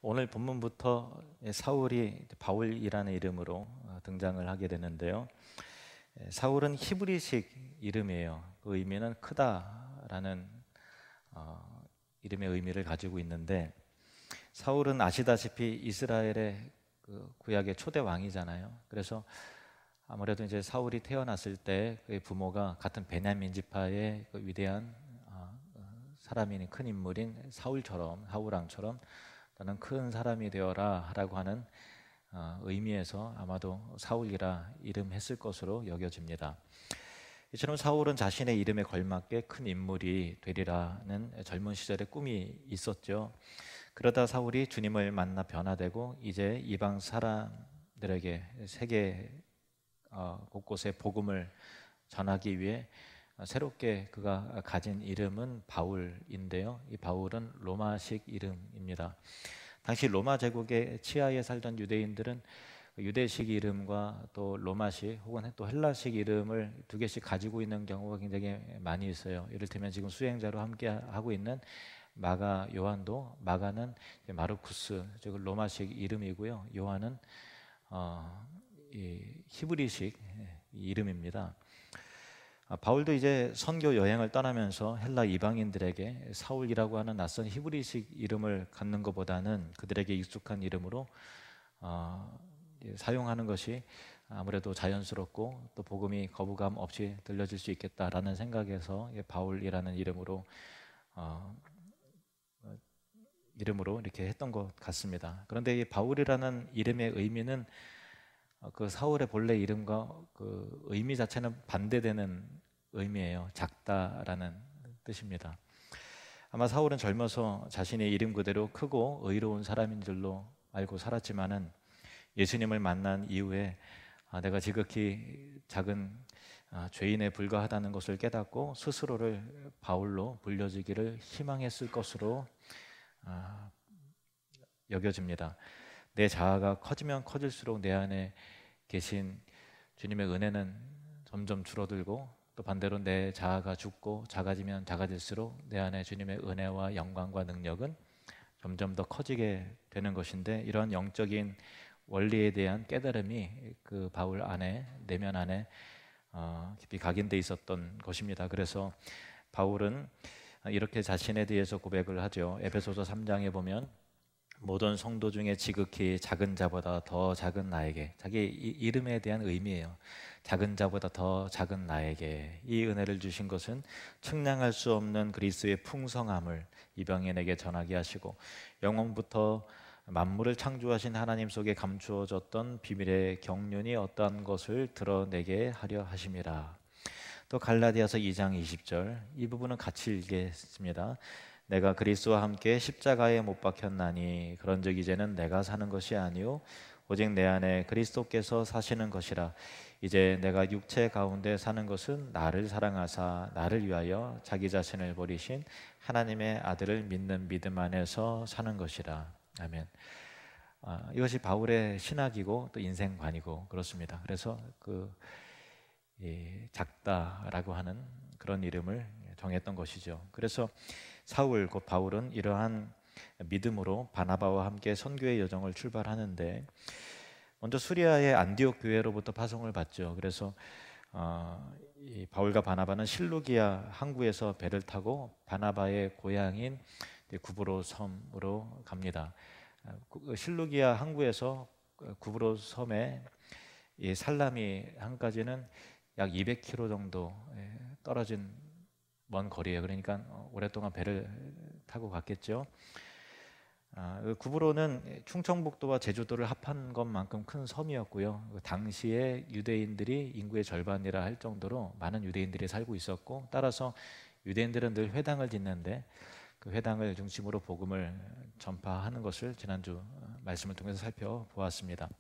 오늘 본문부터 사울이 바울이라는 이름으로 등장을 하게 되는데요. 사울은 히브리식 이름이에요. 그 의미는 크다라는 이름의 의미를 가지고 있는데, 사울은 아시다시피 이스라엘의 그 구약의 초대 왕이잖아요. 그래서 아무래도 이제 사울이 태어났을 때 그의 부모가 같은 베냐민 지파의 그 위대한 사람인, 큰 인물인 사울왕처럼 너는 큰 사람이 되어라라고 하는 의미에서 아마도 사울이라 이름했을 것으로 여겨집니다. 이처럼 사울은 자신의 이름에 걸맞게 큰 인물이 되리라는 젊은 시절의 꿈이 있었죠. 그러다 사울이 주님을 만나 변화되고 이제 이방 사람들에게 세계 곳곳에 복음을 전하기 위해 새롭게 그가 가진 이름은 바울인데요. 이 바울은 로마식 이름입니다. 당시 로마 제국의 치하에 살던 유대인들은 유대식 이름과 또 로마식 혹은 또 헬라식 이름을 두 개씩 가지고 있는 경우가 굉장히 많이 있어요. 이를테면 지금 수행자로 함께 하고 있는 마가 요한도, 마가는 마르쿠스, 즉 로마식 이름이고요. 요한은 이 히브리식 이름입니다. 바울도 이제 선교 여행을 떠나면서 헬라 이방인들에게 사울이라고 하는 낯선 히브리식 이름을 갖는 것보다는 그들에게 익숙한 이름으로 사용하는 것이 아무래도 자연스럽고 또 복음이 거부감 없이 들려질 수 있겠다라는 생각에서 바울이라는 이름으로 이렇게 했던 것 같습니다. 그런데 이 바울이라는 이름의 의미는 그 사울의 본래 이름과 그 의미 자체는 반대되는 의미예요. 작다라는 뜻입니다. 아마 사울은 젊어서 자신의 이름 그대로 크고 의로운 사람인 줄로 알고 살았지만은 예수님을 만난 이후에 내가 지극히 작은 죄인에 불과하다는 것을 깨닫고 스스로를 바울로 불려지기를 희망했을 것으로 여겨집니다. 내 자아가 커지면 커질수록 내 안에 계신 주님의 은혜는 점점 줄어들고, 또 반대로 내 자아가 죽고 작아지면 작아질수록 내 안에 주님의 은혜와 영광과 능력은 점점 더 커지게 되는 것인데, 이러한 영적인 원리에 대한 깨달음이 그 바울 안에, 내면 안에 깊이 각인돼 있었던 것입니다. 그래서 바울은 이렇게 자신에 대해서 고백을 하죠. 에베소서 3장에 보면 모든 성도 중에 지극히 작은 자보다 더 작은 나에게, 자기 이름에 대한 의미예요. 작은 자보다 더 작은 나에게 이 은혜를 주신 것은 측량할 수 없는 그리스도의 풍성함을 이방인에게 전하게 하시고, 영원부터 만물을 창조하신 하나님 속에 감추어졌던 비밀의 경륜이 어떠한 것을 드러내게 하려 하심이라. 또 갈라디아서 2장 20절, 이 부분은 같이 읽겠습니다. 내가 그리스도와 함께 십자가에 못 박혔나니 그런즉 이제는 내가 사는 것이 아니요 오직 내 안에 그리스도께서 사시는 것이라. 이제 내가 육체 가운데 사는 것은 나를 사랑하사 나를 위하여 자기 자신을 버리신 하나님의 아들을 믿는 믿음 안에서 사는 것이라. 아멘. 이것이 바울의 신학이고 또 인생관이고 그렇습니다. 그래서 작다라고 하는 그런 이름을 정했던 것이죠. 그래서 사울 곧 바울은 이러한 믿음으로 바나바와 함께 선교의 여정을 출발하는데, 먼저 수리아의 안디옥 교회로부터 파송을 받죠. 그래서 이 바울과 바나바는 실루기아 항구에서 배를 타고 바나바의 고향인 구브로 섬으로 갑니다. 실루기아 항구에서 구브로 섬에 이 살라미 항까지는 약 200km 정도 떨어진 먼 거리예요. 그러니까 오랫동안 배를 타고 갔겠죠. 구브로는 충청북도와 제주도를 합한 것만큼 큰 섬이었고요. 당시에 유대인들이 인구의 절반이라 할 정도로 많은 유대인들이 살고 있었고, 따라서 유대인들은 늘 회당을 짓는데 그 회당을 중심으로 복음을 전파하는 것을 지난주 말씀을 통해서 살펴보았습니다.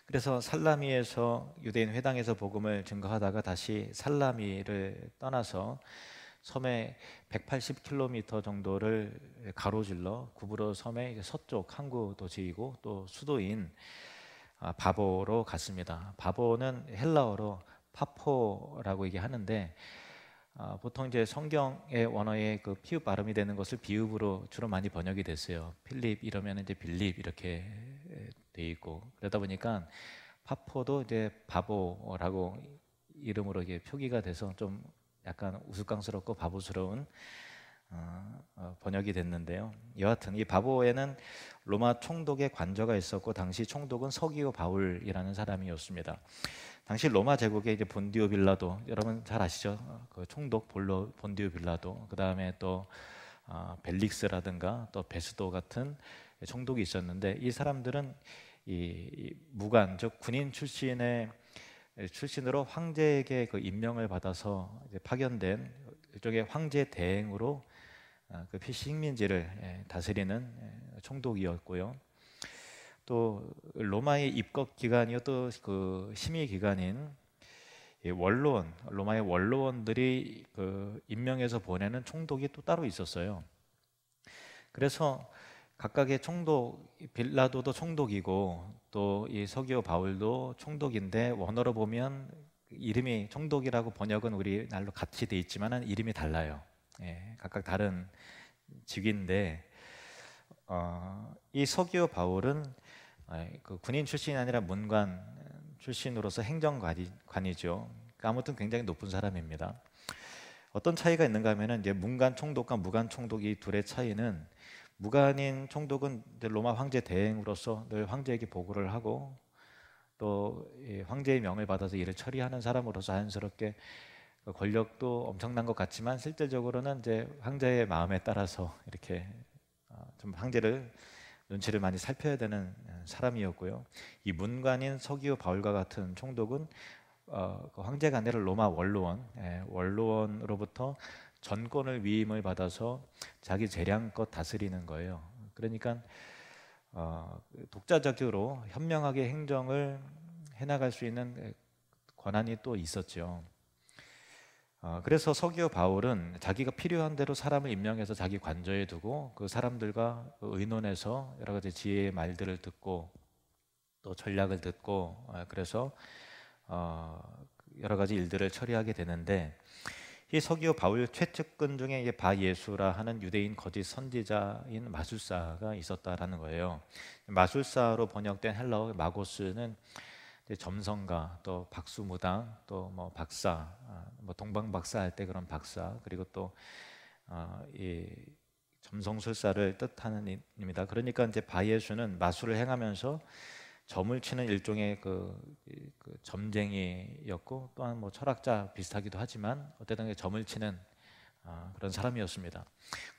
그래서 살라미에서 유대인 회당에서 복음을 증거하다가 다시 살라미를 떠나서 섬의 180km 정도를 가로질러 구브로 섬의 서쪽 항구 도시이고 또 수도인 바보로 갔습니다. 바보는 헬라어로 파포라고 얘기하는데, 보통 이제 성경의 원어의 그 피읍 발음이 되는 것을 비읍으로 주로 많이 번역이 됐어요. 필립 이러면 이제 빌립 이렇게 돼 있고, 그러다 보니까 파포도 이제 바보라고 이름으로 이게 표기가 돼서 좀 약간 우스꽝스럽고 바보스러운 번역이 됐는데요. 여하튼 이 바보에는 로마 총독의 관저가 있었고, 당시 총독은 서기오 바울이라는 사람이었습니다. 당시 로마 제국의 이제 본디오 빌라도, 여러분 잘 아시죠? 그 총독 본디오 빌라도, 그 다음에 또 벨릭스라든가 또 베스도 같은 총독이 있었는데, 이 사람들은 이 무관, 즉 군인 출신으로 황제에게 그 임명을 받아서 이제 파견된 일종의 황제 대행으로 그 피식민지를 다스리는 총독이었고요. 또 로마의 입국 기관이요, 또 그 심의 기관인 원로원, 로마의 원로원들이 그 임명해서 보내는 총독이 또 따로 있었어요. 그래서 각각의 총독, 빌라도도 총독이고 또 이 서기오 바울도 총독인데, 원어로 보면 이름이 총독이라고 번역은 우리날로 같이 돼 있지만은 이름이 달라요. 각각 다른 직위인데, 이 서기오 바울은 그 군인 출신이 아니라 문관 출신으로서 행정관이죠. 그러니까 아무튼 굉장히 높은 사람입니다. 어떤 차이가 있는가 하면은 이제 문관 총독과 무관 총독, 이 둘의 차이는, 무관인 총독은 로마 황제 대행으로서 늘 황제에게 보고를 하고 또 황제의 명을 받아서 일을 처리하는 사람으로서 자연스럽게 권력도 엄청난 것 같지만, 실질적으로는 이제 황제의 마음에 따라서 이렇게 좀 황제를 눈치를 많이 살펴야 되는 사람이었고요. 이 문관인 서기오 바울과 같은 총독은 그 황제가 아니라 로마 원로원으로부터 전권을 위임을 받아서 자기 재량껏 다스리는 거예요. 그러니까 독자적으로 현명하게 행정을 해나갈 수 있는 권한이 또 있었죠. 그래서 서기오 바울은 자기가 필요한 대로 사람을 임명해서 자기 관저에 두고 그 사람들과 의논해서 여러 가지 지혜의 말들을 듣고 또 전략을 듣고, 그래서 여러 가지 일들을 처리하게 되는데, 이 서기오 바울 최측근 중에 이제 바예수라 하는 유대인 거짓 선지자인 마술사가 있었다라는 거예요. 마술사로 번역된 헬라어 마고스는 점성가, 또 박수무당, 또 뭐 박사, 뭐 동방박사 할 때 그런 박사, 그리고 또 이 점성술사를 뜻하는 입니다. 그러니까 이제 바예수는 마술을 행하면서 점을 치는 일종의 그 점쟁이였고, 또한 뭐 철학자 비슷하기도 하지만 어쨌든 점을 치는 그런 사람이었습니다.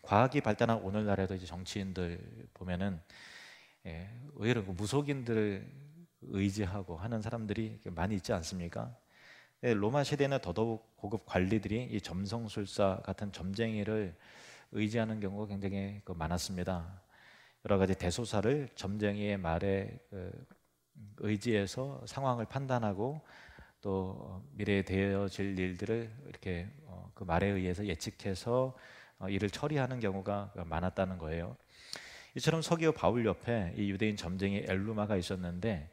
과학이 발달한 오늘날에도 이제 정치인들 보면은 의외로 무속인들을 의지하고 하는 사람들이 많이 있지 않습니까? 로마 시대는 더더욱 고급 관리들이 이 점성술사 같은 점쟁이를 의지하는 경우가 굉장히 많았습니다. 여러 가지 대소사를 점쟁이의 말에 의지해서 상황을 판단하고 또 미래에 되어질 일들을 이렇게 그 말에 의해서 예측해서 일을 처리하는 경우가 많았다는 거예요. 이처럼 서기오 바울 옆에 이 유대인 점쟁이 엘루마가 있었는데,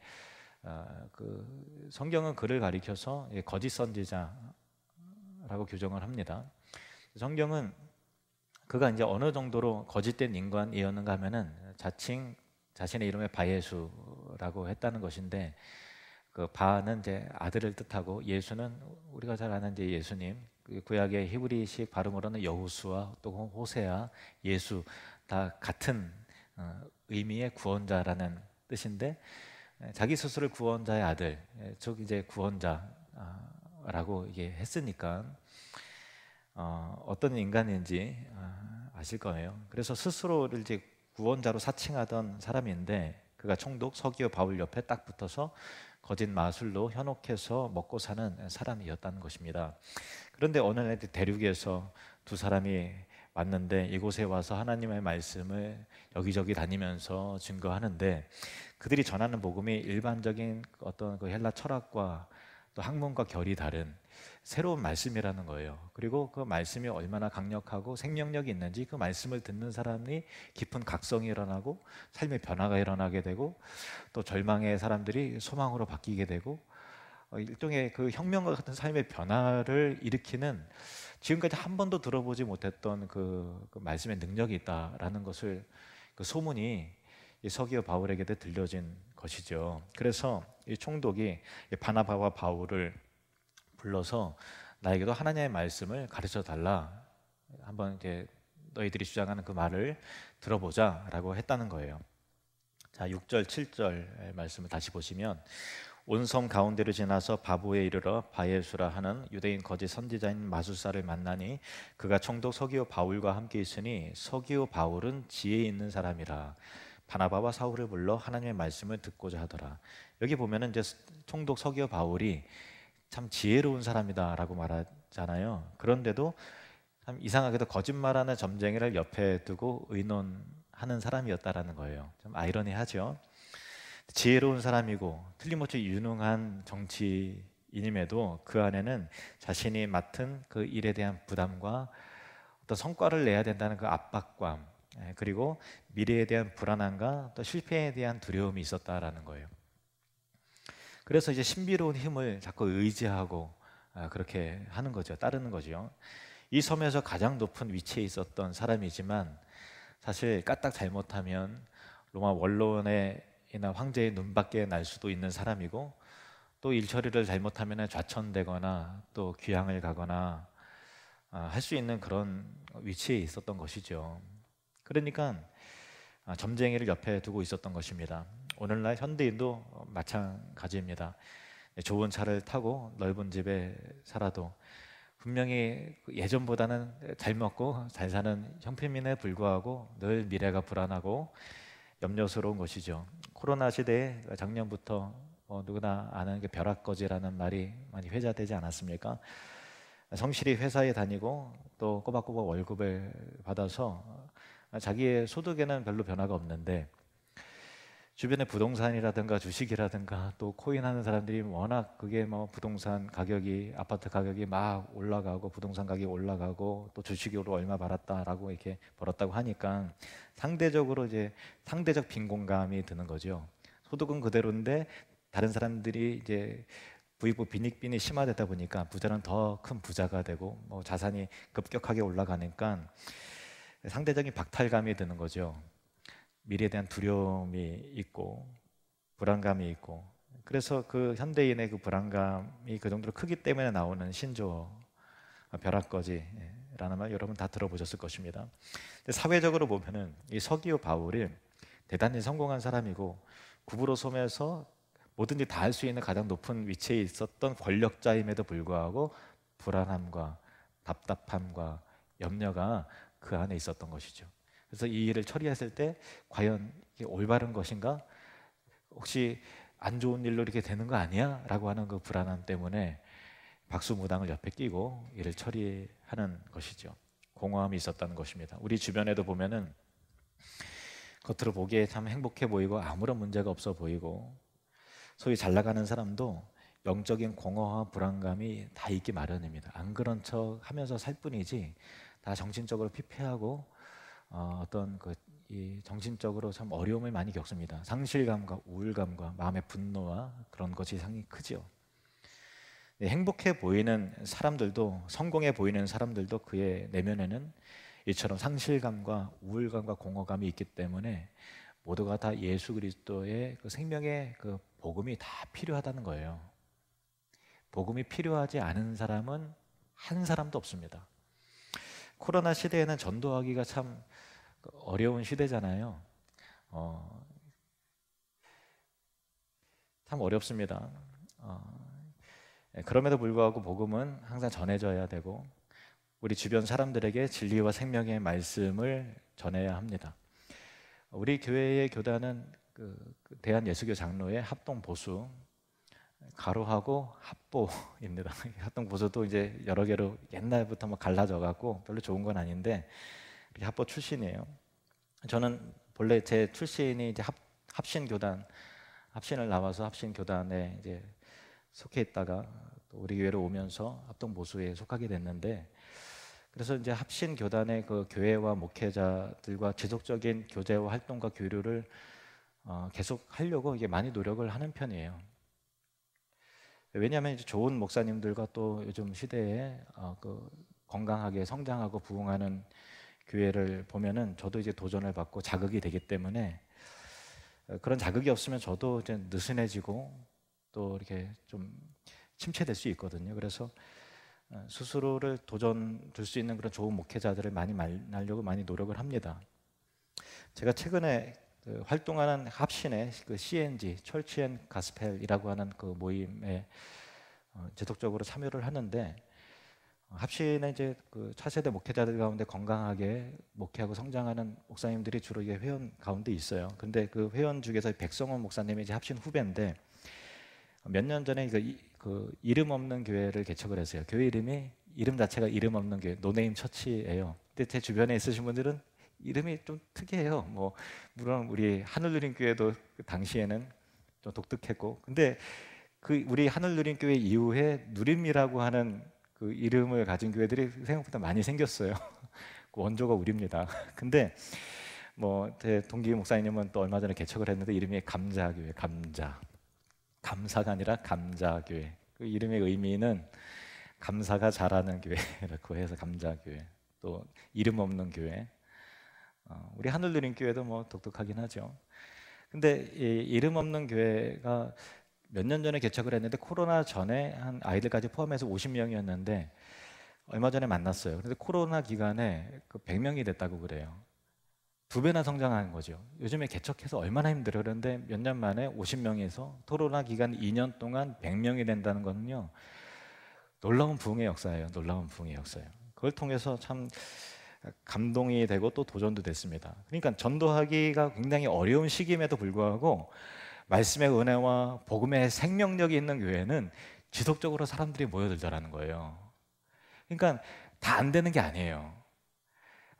그 성경은 그를 가리켜서 거짓 선지자라고 규정을 합니다. 성경은 그가 이제 어느 정도로 거짓된 인간이었는가 하면은 자칭 자신의 이름에 바예수라고 했다는 것인데, 그 바는 이제 아들을 뜻하고 예수는 우리가 잘 아는 이제 예수님, 구약의 히브리식 발음으로는 여호수아 또 호세아, 예수 다 같은 의미의 구원자라는 뜻인데, 자기 스스로를 구원자의 아들, 즉 이제 구원자라고 이게 했으니까 어떤 인간인지 아실 거예요. 그래서 스스로를 이제 구원자로 사칭하던 사람인데, 그가 총독 서기오 바울 옆에 딱 붙어서 거짓 마술로 현혹해서 먹고 사는 사람이었다는 것입니다. 그런데 어느 날 대륙에서 두 사람이 왔는데, 이곳에 와서 하나님의 말씀을 여기저기 다니면서 증거하는데, 그들이 전하는 복음이 일반적인 어떤 그 헬라 철학과 또 학문과 결이 다른 새로운 말씀이라는 거예요. 그리고 그 말씀이 얼마나 강력하고 생명력이 있는지 그 말씀을 듣는 사람이 깊은 각성이 일어나고 삶의 변화가 일어나게 되고, 또 절망의 사람들이 소망으로 바뀌게 되고, 일종의 그 혁명과 같은 삶의 변화를 일으키는 지금까지 한 번도 들어보지 못했던 그 말씀의 능력이 있다라는 것을 그 소문이 이 서기오 바울에게도 들려진 것이죠. 그래서 이 총독이 이 바나바와 바울을 불러서 나에게도 하나님의 말씀을 가르쳐 달라. 한번 이제 너희들이 주장하는 그 말을 들어보자라고 했다는 거예요. 자, 6절, 7절 말씀을 다시 보시면 온 섬 가운데로 지나서 바보에 이르러 바예수라 하는 유대인 거짓 선지자인 마술사를 만나니 그가 총독 서기오 바울과 함께 있으니 서기오 바울은 지혜 있는 사람이라 바나바와 사울을 불러 하나님의 말씀을 듣고자 하더라. 여기 보면은 이제 총독 서기오 바울이 참 지혜로운 사람이다라고 말하잖아요. 그런데도 참 이상하게도 거짓말하는 점쟁이를 옆에 두고 의논하는 사람이었다라는 거예요. 좀 아이러니하죠. 지혜로운 사람이고 틀림없이 유능한 정치인임에도 그 안에는 자신이 맡은 그 일에 대한 부담과 어떤 성과를 내야 된다는 그 압박감, 그리고 미래에 대한 불안함과 또 실패에 대한 두려움이 있었다라는 거예요. 그래서 이제 신비로운 힘을 자꾸 의지하고 그렇게 하는 거죠. 따르는 거죠. 이 섬에서 가장 높은 위치에 있었던 사람이지만 사실 까딱 잘못하면 로마 원로원이나 황제의 눈밖에 날 수도 있는 사람이고 또 일처리를 잘못하면 좌천되거나 또 귀향을 가거나 할 수 있는 그런 위치에 있었던 것이죠. 그러니까 점쟁이를 옆에 두고 있었던 것입니다. 오늘날 현대인도 마찬가지입니다. 좋은 차를 타고 넓은 집에 살아도 분명히 예전보다는 잘 먹고 잘 사는 형편임에 불구하고 늘 미래가 불안하고 염려스러운 것이죠. 코로나 시대에 작년부터 누구나 아는 그 벼락거지라는 말이 많이 회자되지 않았습니까? 성실히 회사에 다니고 또 꼬박꼬박 월급을 받아서 자기의 소득에는 별로 변화가 없는데 주변에 부동산이라든가 주식이라든가 또 코인 하는 사람들이 워낙 그게 뭐 부동산 가격이 아파트 가격이 막 올라가고 부동산 가격이 올라가고 또 주식으로 얼마 벌었다라고 이렇게 벌었다고 하니까 상대적으로 이제 상대적 빈곤감이 드는 거죠. 소득은 그대로인데 다른 사람들이 이제 부익부 빈익빈이 심화되다 보니까 부자는 더 큰 부자가 되고 뭐 자산이 급격하게 올라가니까 상대적인 박탈감이 드는 거죠. 미래에 대한 두려움이 있고 불안감이 있고 그래서 그 현대인의 그 불안감이 그 정도로 크기 때문에 나오는 신조어 벼락거지라는 말 여러분 다 들어보셨을 것입니다. 근데 사회적으로 보면은 이 서기오 바울이 대단히 성공한 사람이고 구브로 섬에서 뭐든지 다 할 수 있는 가장 높은 위치에 있었던 권력자임에도 불구하고 불안함과 답답함과 염려가 그 안에 있었던 것이죠. 그래서 이 일을 처리했을 때 과연 이게 올바른 것인가? 혹시 안 좋은 일로 이렇게 되는 거 아니야? 라고 하는 그 불안함 때문에 박수무당을 옆에 끼고 일을 처리하는 것이죠. 공허함이 있었다는 것입니다. 우리 주변에도 보면은 겉으로 보기에 참 행복해 보이고 아무런 문제가 없어 보이고 소위 잘 나가는 사람도 영적인 공허와 불안감이 다 있기 마련입니다. 안 그런 척 하면서 살 뿐이지 다 정신적으로 피폐하고 어떤 이 정신적으로 참 어려움을 많이 겪습니다. 상실감과 우울감과 마음의 분노와 그런 것이 상당히 크죠. 네, 행복해 보이는 사람들도 성공해 보이는 사람들도 그의 내면에는 이처럼 상실감과 우울감과 공허감이 있기 때문에 모두가 다 예수 그리스도의 그 생명의 그 복음이 다 필요하다는 거예요. 복음이 필요하지 않은 사람은 한 사람도 없습니다. 코로나 시대에는 전도하기가 참 어려운 시대잖아요. 참 어렵습니다. 그럼에도 불구하고 복음은 항상 전해져야 되고 우리 주변 사람들에게 진리와 생명의 말씀을 전해야 합니다. 우리 교회의 교단은 그 대한예수교 장로의 합동보수 가로하고 합보입니다. 합동보수도 이제 여러 개로 옛날부터 뭐 갈라져 갖고 별로 좋은 건 아닌데 합보 출신이에요. 저는 본래 제 출신이 이제 합신교단 합신을 나와서 합신교단에 이제 속해 있다가 또 우리 교회로 오면서 합동보수에 속하게 됐는데 그래서 이제 합신교단의 그 교회와 목회자들과 지속적인 교제와 활동과 교류를 계속 하려고 이게 많이 노력을 하는 편이에요. 왜냐하면 이제 좋은 목사님들과 또 요즘 시대에 건강하게 성장하고 부흥하는 교회를 보면은 저도 이제 도전을 받고 자극이 되기 때문에 그런 자극이 없으면 저도 이제 느슨해지고 또 이렇게 좀 침체될 수 있거든요. 그래서 스스로를 도전 줄 수 있는 그런 좋은 목회자들을 많이 만나려고 많이 노력을 합니다. 제가 최근에 활동하는 합신의 CNG 철치 앤 가스펠이라고 하는 그 모임에 지속적으로 참여를 하는데, 합신의 이제 그 차세대 목회자들 가운데 건강하게 목회하고 성장하는 목사님들이 주로 이게 회원 가운데 있어요. 근데 그 회원 중에서 백성원 목사님이 이제 합신 후배인데, 몇 년 전에 그 이름 없는 교회를 개척을 했어요. 교회 이름 자체가 이름 없는 교회, 노네임 처치예요. 근데 제 주변에 있으신 분들은 이름이 좀 특이해요. 뭐 물론 우리 하늘누린교회도 그 당시에는 좀 독특했고, 근데 그 우리 하늘누린교회 이후에 누림이라고 하는 그 이름을 가진 교회들이 생각보다 많이 생겼어요. 그 원조가 우리입니다. 근데 뭐 제 동기 목사님은 또 얼마 전에 개척을 했는데 이름이 감자교회, 감사가 아니라 감자교회. 그 이름의 의미는 감사가 자라는 교회라고 해서 감자교회. 또 이름 없는 교회. 우리 하늘누린교회도 뭐 독특하긴 하죠. 근데 이 이름 없는 교회가 몇 년 전에 개척을 했는데, 코로나 전에 한 아이들까지 포함해서 50명이었는데 얼마 전에 만났어요. 근데 코로나 기간에 그 100명이 됐다고 그래요. 2배나 성장한 거죠. 요즘에 개척해서 얼마나 힘들어요. 그런데 몇 년 만에 50명에서 코로나 기간 2년 동안 100명이 된다는 거는요, 놀라운 부흥의 역사예요. 놀라운 부흥의 역사예요. 그걸 통해서 참 감동이 되고 또 도전도 됐습니다. 그러니까 전도하기가 굉장히 어려운 시기임에도 불구하고 말씀의 은혜와 복음의 생명력이 있는 교회는 지속적으로 사람들이 모여들더라는 거예요. 그러니까 다 안 되는 게 아니에요.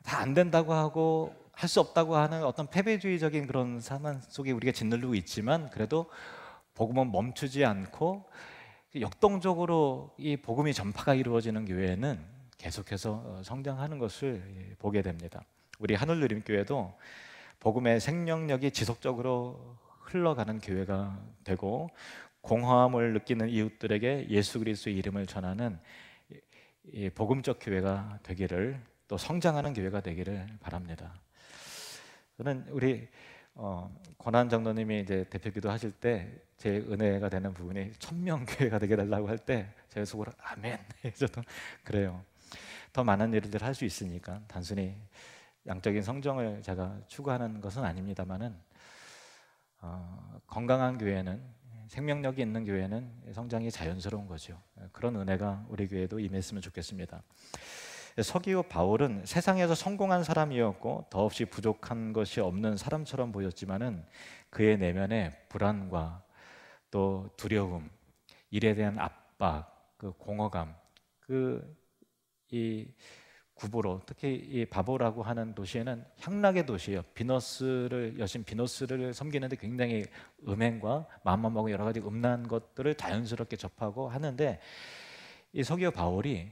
다 안 된다고 하고 할 수 없다고 하는 어떤 패배주의적인 그런 상황 속에 우리가 짓누르고 있지만, 그래도 복음은 멈추지 않고 역동적으로 이 복음이 전파가 이루어지는 교회는 계속해서 성장하는 것을 보게 됩니다. 우리 하늘누림교회도 복음의 생명력이 지속적으로 흘러가는 교회가 되고, 공허함을 느끼는 이웃들에게 예수 그리스도의 이름을 전하는 이 복음적 교회가 되기를, 또 성장하는 교회가 되기를 바랍니다. 저는 우리 권한 장로님이 이제 대표기도 하실 때 제 은혜가 되는 부분이 1000명 교회가 되게 달라고 할 때 제 속으로 아멘. 저도 그래요. 더 많은 일을 할 수 있으니까 단순히 양적인 성정을 제가 추구하는 것은 아닙니다만은, 건강한 교회는, 생명력이 있는 교회는 성장이 자연스러운 거죠. 그런 은혜가 우리 교회도 임했으면 좋겠습니다. 서기오 바울은 세상에서 성공한 사람이었고 더없이 부족한 것이 없는 사람처럼 보였지만은, 그의 내면에 불안과 또 두려움, 일에 대한 압박, 그 공허감, 이 구보로, 특히 이 바보라고 하는 도시에는 향락의 도시예요. 여신 비너스를 섬기는데 굉장히 음행과 마음만 먹은 여러 가지 음란 것들을 자연스럽게 접하고 하는데, 이 서기오 바울이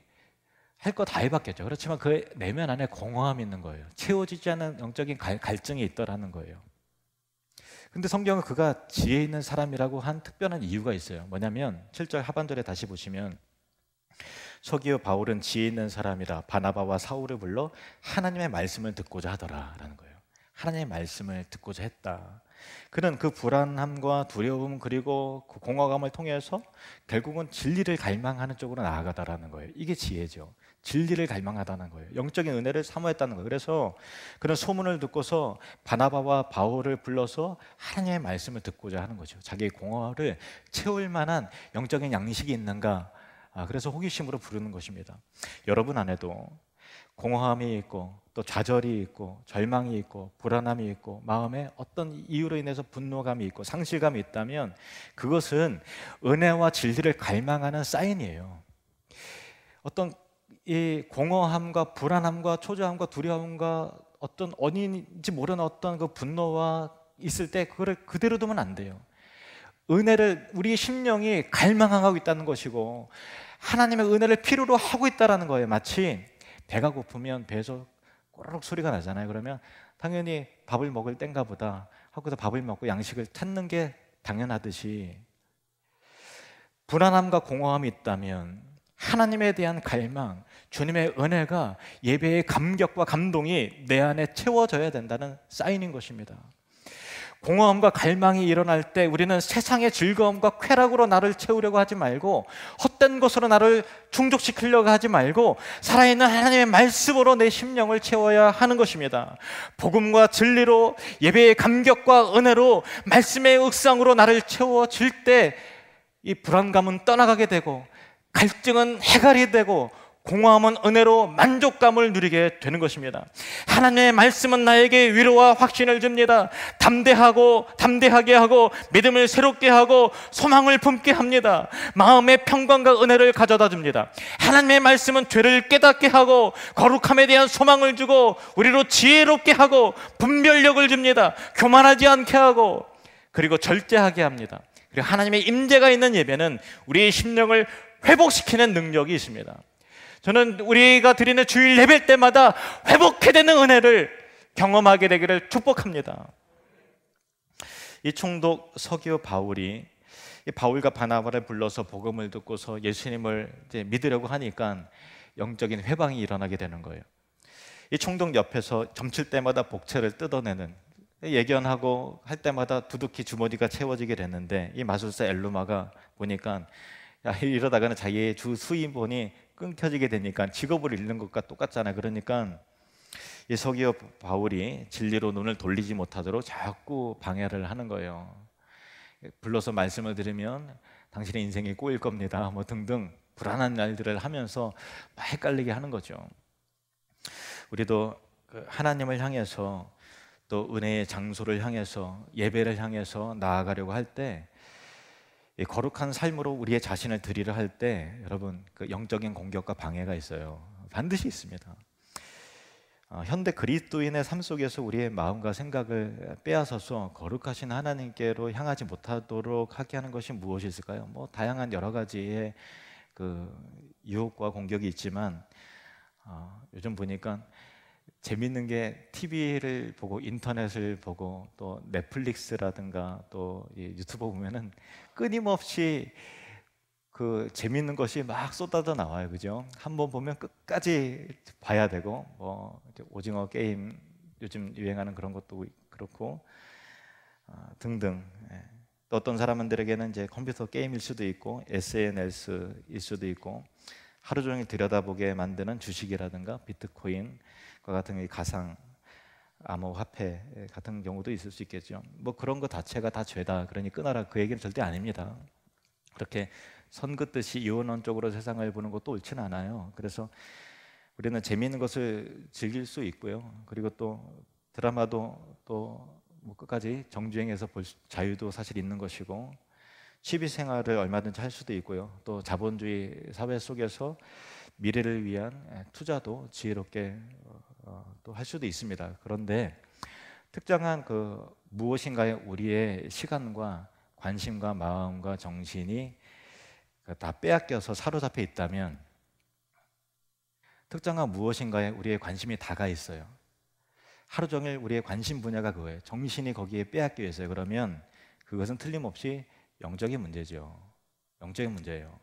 할 거 다 해봤겠죠. 그렇지만 그 내면 안에 공허함이 있는 거예요. 채워지지 않은 영적인 갈증이 있더라는 거예요. 근데 성경은 그가 지혜 있는 사람이라고 한 특별한 이유가 있어요. 뭐냐면 7절 하반절에 다시 보시면, 서기오 바울은 지혜 있는 사람이라 바나바와 사울을 불러 하나님의 말씀을 듣고자 하더라 라는 거예요. 하나님의 말씀을 듣고자 했다. 그는 그 불안함과 두려움 그리고 그 공허감을 통해서 결국은 진리를 갈망하는 쪽으로 나아가다라는 거예요. 이게 지혜죠. 진리를 갈망하다는 거예요. 영적인 은혜를 사모했다는 거예요. 그래서 그런 소문을 듣고서 바나바와 바울을 불러서 하나님의 말씀을 듣고자 하는 거죠. 자기의 공허를 채울 만한 영적인 양식이 있는가, 그래서 호기심으로 부르는 것입니다. 여러분 안에도 공허함이 있고 또 좌절이 있고 절망이 있고 불안함이 있고 마음에 어떤 이유로 인해서 분노감이 있고 상실감이 있다면, 그것은 은혜와 진리를 갈망하는 사인이에요. 어떤 이 공허함과 불안함과 초조함과 두려움과 어떤 원인인지 모르는 어떤 그 분노와 있을 때 그거를 그대로 두면 안 돼요. 은혜를 우리 심령이 갈망하고 있다는 것이고, 하나님의 은혜를 필요로 하고 있다는 거예요. 마치 배가 고프면 배에서 꼬르륵 소리가 나잖아요. 그러면 당연히 밥을 먹을 땐가 보다 하고서 밥을 먹고 양식을 찾는 게 당연하듯이, 불안함과 공허함이 있다면 하나님에 대한 갈망, 주님의 은혜가 예배의 감격과 감동이 내 안에 채워져야 된다는 사인인 것입니다. 공허함과 갈망이 일어날 때 우리는 세상의 즐거움과 쾌락으로 나를 채우려고 하지 말고, 헛된 것으로 나를 충족시키려고 하지 말고, 살아있는 하나님의 말씀으로 내 심령을 채워야 하는 것입니다. 복음과 진리로, 예배의 감격과 은혜로, 말씀의 윽상으로 나를 채워질 때 이 불안감은 떠나가게 되고, 갈증은 해갈이 되고, 공허함은 은혜로 만족감을 누리게 되는 것입니다. 하나님의 말씀은 나에게 위로와 확신을 줍니다. 담대하게 하고 믿음을 새롭게 하고 소망을 품게 합니다. 마음의 평강과 은혜를 가져다 줍니다. 하나님의 말씀은 죄를 깨닫게 하고 거룩함에 대한 소망을 주고 우리로 지혜롭게 하고 분별력을 줍니다. 교만하지 않게 하고 그리고 절제하게 합니다. 그리고 하나님의 임재가 있는 예배는 우리의 심령을 회복시키는 능력이 있습니다. 저는 우리가 드리는 주일 예배 때마다 회복해되는 은혜를 경험하게 되기를 축복합니다. 이 총독 서기오 바울이 바울과 바나바를 불러서 복음을 듣고서 예수님을 이제 믿으려고 하니까 영적인 회방이 일어나게 되는 거예요. 이 총독 옆에서 점칠 때마다 복채를 뜯어내는, 예견하고 할 때마다 두둑히 주머니가 채워지게 됐는데, 이 마술사 엘루마가 보니까 이러다가는 자기의 주 수입원이 끊겨지게 되니까 직업을 잃는 것과 똑같잖아요. 그러니까 이 서기오 바울이 진리로 눈을 돌리지 못하도록 자꾸 방해를 하는 거예요. 불러서 말씀을 들으면 당신의 인생이 꼬일 겁니다, 뭐 등등 불안한 날들을 하면서 막 헷갈리게 하는 거죠. 우리도 하나님을 향해서 또 은혜의 장소를 향해서 예배를 향해서 나아가려고 할 때, 이 거룩한 삶으로 우리의 자신을 드리려 할 때 여러분, 그 영적인 공격과 방해가 있어요. 반드시 있습니다. 현대 그리스도인의 삶 속에서 우리의 마음과 생각을 빼앗아서 거룩하신 하나님께로 향하지 못하도록 하게 하는 것이 무엇이 있을까요? 뭐 다양한 여러 가지의 그 유혹과 공격이 있지만 요즘 보니까 재밌는 게 TV를 보고 인터넷을 보고 또 넷플릭스라든가 또 유튜브 보면은 끊임없이 그 재밌는 것이 막 쏟아져 나와요, 그죠? 한번 보면 끝까지 봐야 되고, 뭐 오징어 게임 요즘 유행하는 그런 것도 그렇고 등등. 또 어떤 사람들에게는 이제 컴퓨터 게임일 수도 있고 SNS일 수도 있고 하루 종일 들여다보게 만드는 주식이라든가 비트코인 같은 이 가상 암호화폐 같은 경우도 있을 수 있겠죠. 뭐 그런 거 자체가 다 죄다, 그러니 끊어라, 그 얘기는 절대 아닙니다. 그렇게 선 긋듯이 이원론적으로 세상을 보는 것도 옳지는 않아요. 그래서 우리는 재미있는 것을 즐길 수 있고요. 그리고 또 드라마도 또 뭐 끝까지 정주행해서 볼 자유도 사실 있는 것이고, 취미 생활을 얼마든지 할 수도 있고요. 또 자본주의 사회 속에서 미래를 위한 투자도 지혜롭게 또 할 수도 있습니다. 그런데 특정한 그 무엇인가에 우리의 시간과 관심과 마음과 정신이 다 빼앗겨서 사로잡혀 있다면, 특정한 무엇인가에 우리의 관심이 다가 있어요. 하루 종일 우리의 관심 분야가 그거예요. 정신이 거기에 빼앗겨 있어요. 그러면 그것은 틀림없이 영적인 문제죠. 영적인 문제예요.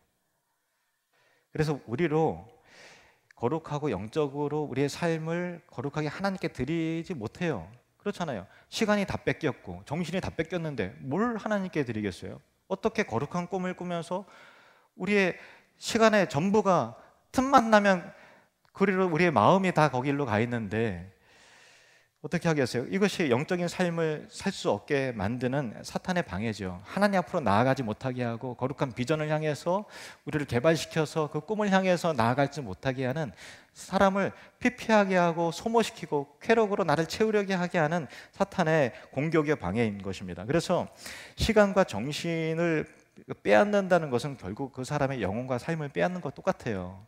그래서 우리로 거룩하고 영적으로 우리의 삶을 거룩하게 하나님께 드리지 못해요. 그렇잖아요. 시간이 다 뺏겼고 정신이 다 뺏겼는데 뭘 하나님께 드리겠어요? 어떻게 거룩한 꿈을 꾸면서 우리의 시간의 전부가 틈만 나면 그리로 우리의 마음이 다 거길로 가 있는데 어떻게 하겠어요? 이것이 영적인 삶을 살 수 없게 만드는 사탄의 방해죠. 하나님 앞으로 나아가지 못하게 하고 거룩한 비전을 향해서 우리를 개발시켜서 그 꿈을 향해서 나아가지 못하게 하는, 사람을 피폐하게 하고 소모시키고 쾌락으로 나를 채우려게 하게 하는 사탄의 공격의 방해인 것입니다. 그래서 시간과 정신을 빼앗는다는 것은 결국 그 사람의 영혼과 삶을 빼앗는 것 똑같아요.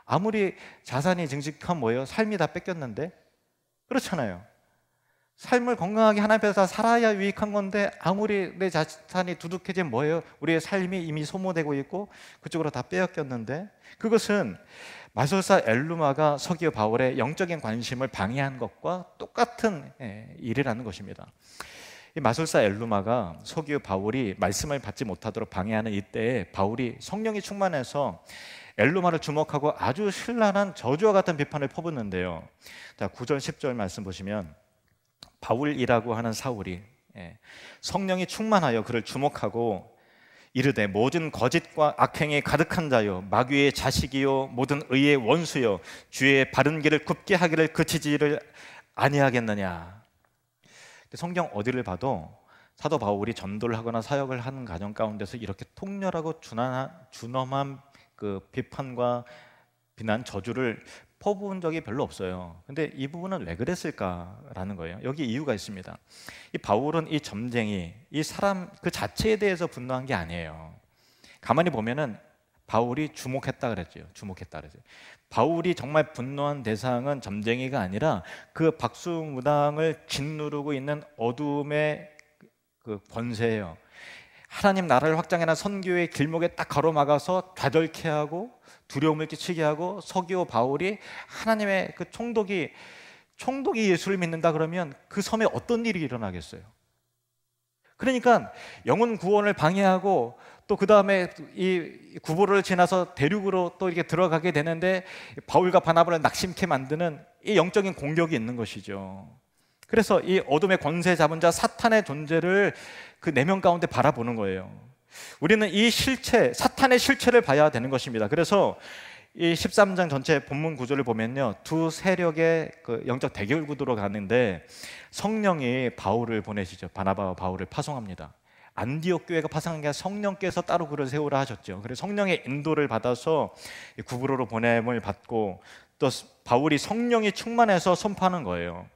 아무리 자산이 증식한 뭐예요? 삶이 다 뺏겼는데? 그렇잖아요. 삶을 건강하게 하나님 앞에서 살아야 유익한 건데 아무리 내 자산이 두둑해진 뭐예요? 우리의 삶이 이미 소모되고 있고 그쪽으로 다 빼앗겼는데, 그것은 마술사 엘루마가 서기오 바울의 영적인 관심을 방해한 것과 똑같은 일이라는 것입니다. 이 마술사 엘루마가 서기오 바울이 말씀을 받지 못하도록 방해하는 이때에 바울이 성령이 충만해서 엘루마를 주목하고 아주 신랄한 저주와 같은 비판을 퍼붓는데요. 자, 9절 10절 말씀 보시면 바울이라고 하는 사울이 성령이 충만하여 그를 주목하고 이르되 모든 거짓과 악행이 가득한 자요 마귀의 자식이요 모든 의의 원수요 주의 바른 길을 굽게 하기를 그치지를 아니하겠느냐. 성경 어디를 봐도 사도 바울이 전도를 하거나 사역을 하는 가정 가운데서 이렇게 통렬하고 준엄한 그 비판과 비난 저주를 퍼부은 적이 별로 없어요. 근데 이 부분은 왜 그랬을까라는 거예요. 여기 이유가 있습니다. 이 바울은 이 점쟁이, 이 사람 그 자체에 대해서 분노한 게 아니에요. 가만히 보면은 바울이 주목했다 그랬죠. 바울이 정말 분노한 대상은 점쟁이가 아니라 그 박수무당을 짓누르고 있는 어둠의 그 권세예요. 하나님 나라를 확장해나 선교의 길목에 딱 가로막아서 좌절케 하고 두려움을 끼치게 하고 서기오 바울이 하나님의 그 총독이 예수를 믿는다 그러면 그 섬에 어떤 일이 일어나겠어요? 그러니까 영혼 구원을 방해하고 또 그 다음에 이 구보를 지나서 대륙으로 또 이렇게 들어가게 되는데 바울과 바나바를 낙심케 만드는 이 영적인 공격이 있는 것이죠. 그래서 이 어둠의 권세 잡은 자 사탄의 존재를 그 내면 가운데 바라보는 거예요. 우리는 이 실체, 사탄의 실체를 봐야 되는 것입니다. 그래서 이 13장 전체 본문 구조를 보면요, 두 세력의 그 영적 대결 구도로 가는데 성령이 바울을 보내시죠. 바나바와 바울을 파송합니다. 안디옥 교회가 파송한 게 아니라 성령께서 따로 그를 세우라 하셨죠. 그래서 성령의 인도를 받아서 구브로로 보냄을 받고 또 바울이 성령이 충만해서 선포하는 거예요.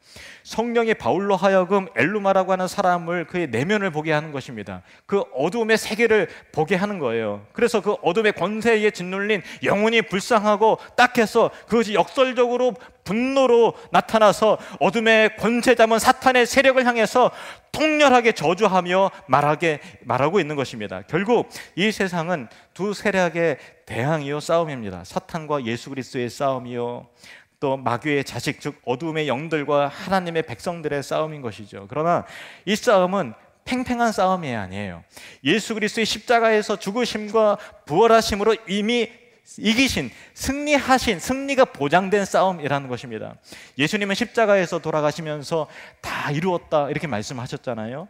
성령이 바울로 하여금 엘루마라고 하는 사람을 그의 내면을 보게 하는 것입니다. 그 어둠의 세계를 보게 하는 거예요. 그래서 그 어둠의 권세에 짓눌린 영혼이 불쌍하고 딱해서 그것이 역설적으로 분노로 나타나서 어둠의 권세 잡은 사탄의 세력을 향해서 통렬하게 저주하며 말하고 있는 것입니다. 결국 이 세상은 두 세력의 대항이요 싸움입니다. 사탄과 예수 그리스도의 싸움이요 또 마귀의 자식 즉 어둠의 영들과 하나님의 백성들의 싸움인 것이죠. 그러나 이 싸움은 팽팽한 싸움이 아니에요. 예수 그리스도의 십자가에서 죽으심과 부활하심으로 이미 이기신, 승리하신, 승리가 보장된 싸움이라는 것입니다. 예수님은 십자가에서 돌아가시면서 다 이루었다 이렇게 말씀하셨잖아요.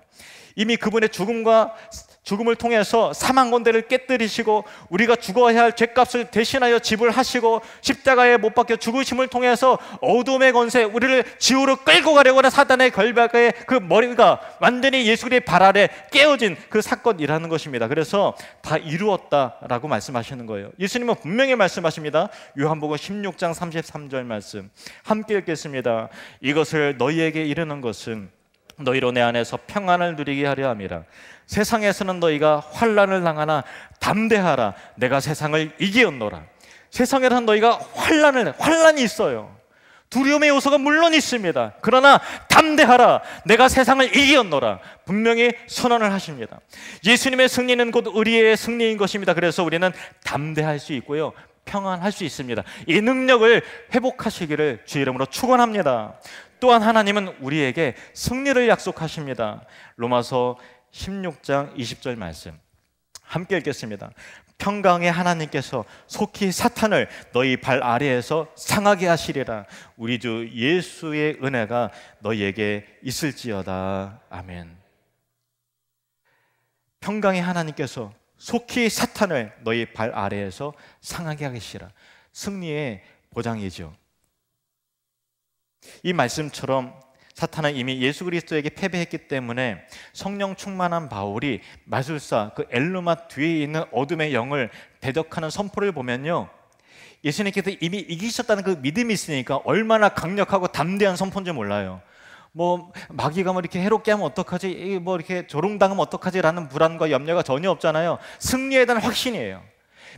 이미 그분의 죽음을 통해서 사망 권세를 깨뜨리시고 우리가 죽어야 할 죗값을 대신하여 지불하시고 십자가에 못 박혀 죽으심을 통해서 어둠의 권세, 우리를 지옥으로 끌고 가려고 하는 사단의 결박의 그 머리가 완전히 예수 그리스도의 발 아래 깨어진 그 사건이라는 것입니다. 그래서 다 이루었다라고 말씀하시는 거예요. 예수님은 분명히 말씀하십니다. 요한복음 16장 33절 말씀 함께 읽겠습니다. 이것을 너희에게 이르는 것은 너희로 내 안에서 평안을 누리게 하려 함이라. 세상에서는 너희가 환난을 당하나 담대하라. 내가 세상을 이기었노라. 세상에는 너희가 환난이 있어요. 두려움의 요소가 물론 있습니다. 그러나 담대하라. 내가 세상을 이기었노라. 분명히 선언을 하십니다. 예수님의 승리는 곧 우리의 승리인 것입니다. 그래서 우리는 담대할 수 있고요, 평안할 수 있습니다. 이 능력을 회복하시기를 주의 이름으로 축원합니다. 또한 하나님은 우리에게 승리를 약속하십니다. 로마서 16장 20절 말씀 함께 읽겠습니다. 평강의 하나님께서 속히 사탄을 너희 발 아래에서 상하게 하시리라. 우리 주 예수의 은혜가 너희에게 있을지어다. 아멘. 평강의 하나님께서 속히 사탄을 너희 발 아래에서 상하게 하시리라. 승리의 보장이죠. 이 말씀처럼 사탄은 이미 예수 그리스도에게 패배했기 때문에 성령 충만한 바울이 마술사 그 엘루마 뒤에 있는 어둠의 영을 대적하는 선포를 보면요, 예수님께서 이미 이기셨다는 그 믿음이 있으니까 얼마나 강력하고 담대한 선포인지 몰라요. 뭐 마귀가 뭐 이렇게 해롭게 하면 어떡하지, 뭐 이렇게 조롱당하면 어떡하지라는 불안과 염려가 전혀 없잖아요. 승리에 대한 확신이에요.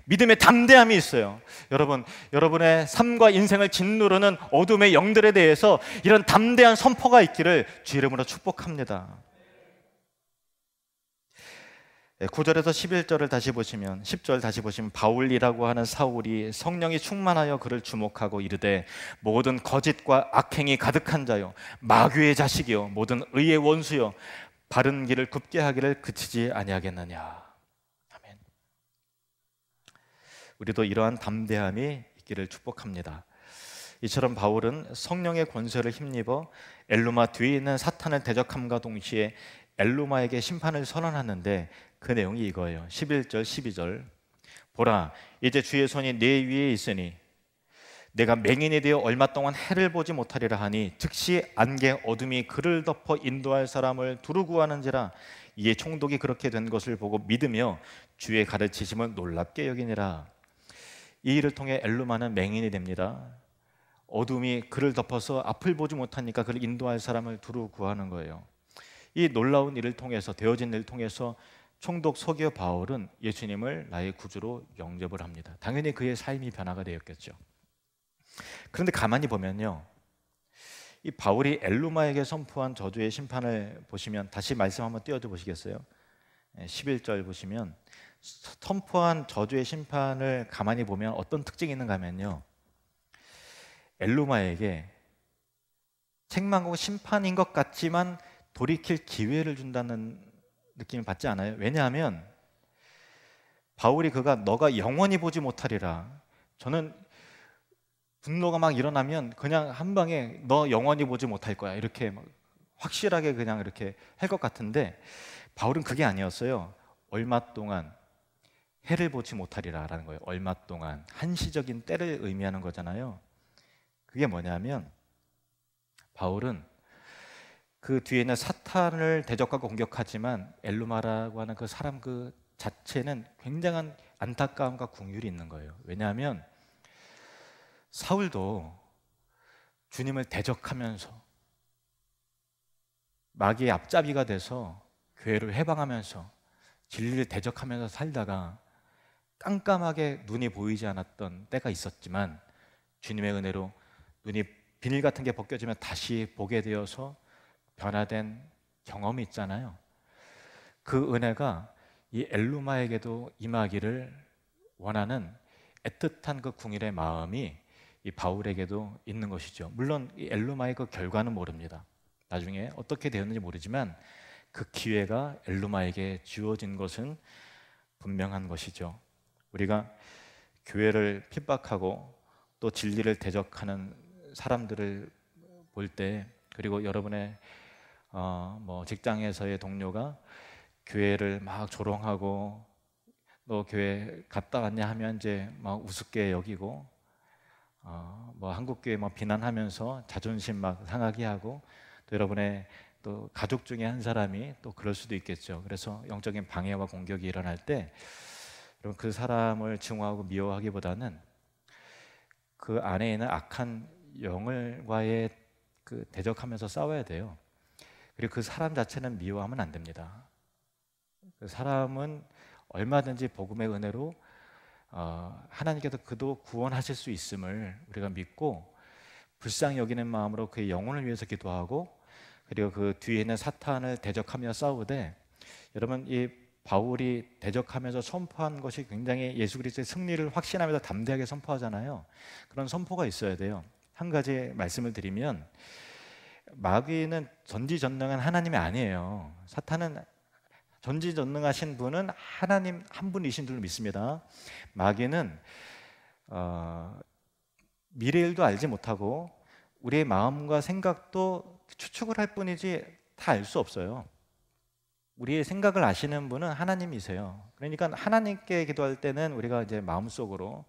믿음의 담대함이 있어요. 여러분의 삶과 인생을 짓누르는 어둠의 영들에 대해서 이런 담대한 선포가 있기를 주 이름으로 축복합니다. 9절에서 11절을 다시 보시면 10절 다시 보시면 바울이라고 하는 사울이 성령이 충만하여 그를 주목하고 이르되 모든 거짓과 악행이 가득한 자요 마귀의 자식이요 모든 의의 원수요 바른 길을 굽게 하기를 그치지 아니하겠느냐. 아멘. 우리도 이러한 담대함이 있기를 축복합니다. 이처럼 바울은 성령의 권세를 힘입어 엘루마 뒤에 있는 사탄을 대적함과 동시에 엘루마에게 심판을 선언하는데 그 내용이 이거예요. 11절 12절 보라, 이제 주의 손이 내 위에 있으니 내가 맹인이 되어 얼마 동안 해를 보지 못하리라 하니 즉시 안개 어둠이 그를 덮어 인도할 사람을 두루 구하는지라. 이에 총독이 그렇게 된 것을 보고 믿으며 주의 가르치심을 놀랍게 여기니라. 이 일을 통해 엘루마는 맹인이 됩니다. 어둠이 그를 덮어서 앞을 보지 못하니까 그를 인도할 사람을 두루 구하는 거예요. 이 놀라운 일을 통해서, 되어진 일을 통해서 총독 서기오 바울은 예수님을 나의 구주로 영접을 합니다. 당연히 그의 삶이 변화가 되었겠죠. 그런데 가만히 보면요, 이 바울이 엘루마에게 선포한 저주의 심판을 보시면, 다시 말씀 한번 띄워줘 보시겠어요? 11절 보시면 선포한 저주의 심판을 가만히 보면 어떤 특징이 있는가 하면요, 엘루마에게 책망하고 심판인 것 같지만 돌이킬 기회를 준다는 느낌을 받지 않아요? 왜냐하면 바울이 그가 너가 영원히 보지 못하리라, 저는 분노가 막 일어나면 그냥 한 방에 너 영원히 보지 못할 거야, 이렇게 막 확실하게 그냥 이렇게 할 것 같은데 바울은 그게 아니었어요. 얼마 동안 해를 보지 못하리라 라는 거예요. 얼마 동안, 한시적인 때를 의미하는 거잖아요. 그게 뭐냐면 바울은 그 뒤에는 사탄을 대적하고 공격하지만 엘루마라고 하는 그 사람 그 자체는 굉장한 안타까움과 긍휼이 있는 거예요. 왜냐하면 사울도 주님을 대적하면서 마귀의 앞잡이가 돼서 교회를 해방하면서 진리를 대적하면서 살다가 깜깜하게 눈이 보이지 않았던 때가 있었지만 주님의 은혜로 눈이 비닐 같은 게 벗겨지면 다시 보게 되어서 변화된 경험이 있잖아요. 그 은혜가 이 엘루마에게도 임하기를 원하는 애틋한 그 궁일의 마음이 이 바울에게도 있는 것이죠. 물론 이 엘루마의 그 결과는 모릅니다. 나중에 어떻게 되었는지 모르지만 그 기회가 엘루마에게 주어진 것은 분명한 것이죠. 우리가 교회를 핍박하고 또 진리를 대적하는 사람들을 볼 때, 그리고 여러분의 뭐 직장에서의 동료가 교회를 막 조롱하고 너 교회 갔다 왔냐 하면 이제 막 우습게 여기고 뭐 한국교회 뭐 비난하면서 자존심 막 상하게 하고, 또 여러분의 또 가족 중에 한 사람이 또 그럴 수도 있겠죠. 그래서 영적인 방해와 공격이 일어날 때 여러분 그 사람을 증오하고 미워하기보다는 그 안에 있는 악한 영을과의 그 대적하면서 싸워야 돼요. 그리고 그 사람 자체는 미워하면 안 됩니다. 그 사람은 얼마든지 복음의 은혜로 하나님께서 그도 구원하실 수 있음을 우리가 믿고 불쌍히 여기는 마음으로 그의 영혼을 위해서 기도하고, 그리고 그 뒤에 있는 사탄을 대적하며 싸우되, 여러분 이 바울이 대적하면서 선포한 것이 굉장히 예수 그리스도의 승리를 확신하면서 담대하게 선포하잖아요. 그런 선포가 있어야 돼요. 한 가지 말씀을 드리면, 마귀는 전지전능한 하나님이 아니에요. 사탄은 전지전능하신 분은 하나님 한 분이신 줄 믿습니다. 마귀는 미래일도 알지 못하고 우리의 마음과 생각도 추측을 할 뿐이지 다 알 수 없어요. 우리의 생각을 아시는 분은 하나님이세요. 그러니까 하나님께 기도할 때는 우리가 이제 마음속으로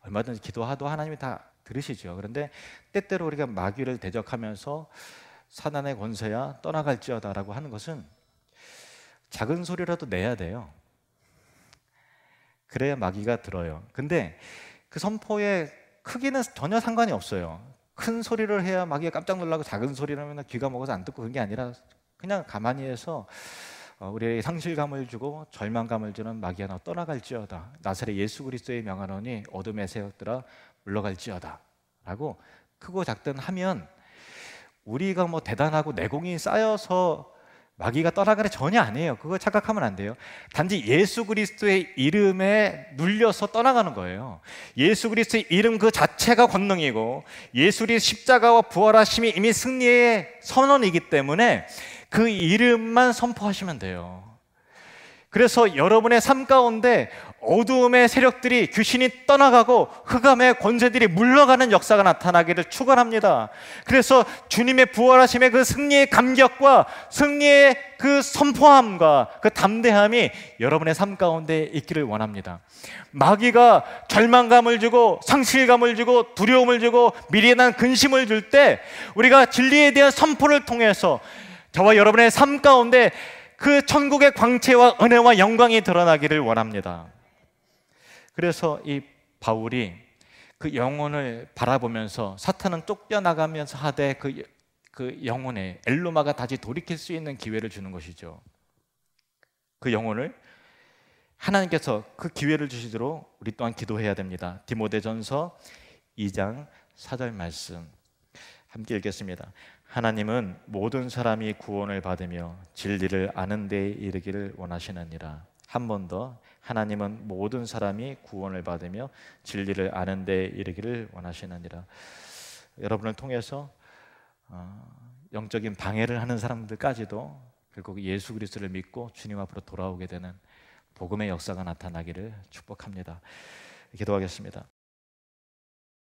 얼마든지 기도하도 하나님이 다 들으시죠. 그런데 때때로 우리가 마귀를 대적하면서 사단의 권세야 떠나갈지어다라고 하는 것은 작은 소리라도 내야 돼요. 그래야 마귀가 들어요. 근데 그 선포의 크기는 전혀 상관이 없어요. 큰 소리를 해야 마귀가 깜짝 놀라고 작은 소리라면 귀가 먹어서 안 듣고 그런 게 아니라 그냥 가만히 해서 우리에게 상실감을 주고 절망감을 주는 마귀야 너 떠나갈지어다. 나사렛 예수 그리스도의 명하노니 어둠의 세력들아 물러갈지어다 라고 크고 작든 하면 우리가 뭐 대단하고 내공이 쌓여서 마귀가 떠나가는 전혀 아니에요. 그거 착각하면 안 돼요. 단지 예수 그리스도의 이름에 눌려서 떠나가는 거예요. 예수 그리스도의 이름 그 자체가 권능이고 예수 그리스도의 십자가와 부활하심이 이미 승리의 선언이기 때문에 그 이름만 선포하시면 돼요. 그래서 여러분의 삶 가운데 어두움의 세력들이, 귀신이 떠나가고 흑암의 권세들이 물러가는 역사가 나타나기를 축원합니다. 그래서 주님의 부활하심의 그 승리의 감격과 승리의 그 선포함과 그 담대함이 여러분의 삶 가운데 있기를 원합니다. 마귀가 절망감을 주고 상실감을 주고 두려움을 주고 미래에 대한 근심을 줄 때, 우리가 진리에 대한 선포를 통해서 저와 여러분의 삶 가운데 그 천국의 광채와 은혜와 영광이 드러나기를 원합니다. 그래서 이 바울이 그 영혼을 바라보면서 사탄은 쫓겨나가면서 하되 그 영혼에 엘로마가 다시 돌이킬 수 있는 기회를 주는 것이죠. 그 영혼을 하나님께서 그 기회를 주시도록 우리 또한 기도해야 됩니다. 디모데전서 2장 4절 말씀 함께 읽겠습니다. 하나님은 모든 사람이 구원을 받으며 진리를 아는 데에 이르기를 원하시느니라. 한 번 더, 하나님은 모든 사람이 구원을 받으며 진리를 아는 데에 이르기를 원하시느니라. 여러분을 통해서 영적인 방해를 하는 사람들까지도 결국 예수 그리스도를 믿고 주님 앞으로 돌아오게 되는 복음의 역사가 나타나기를 축복합니다. 기도하겠습니다.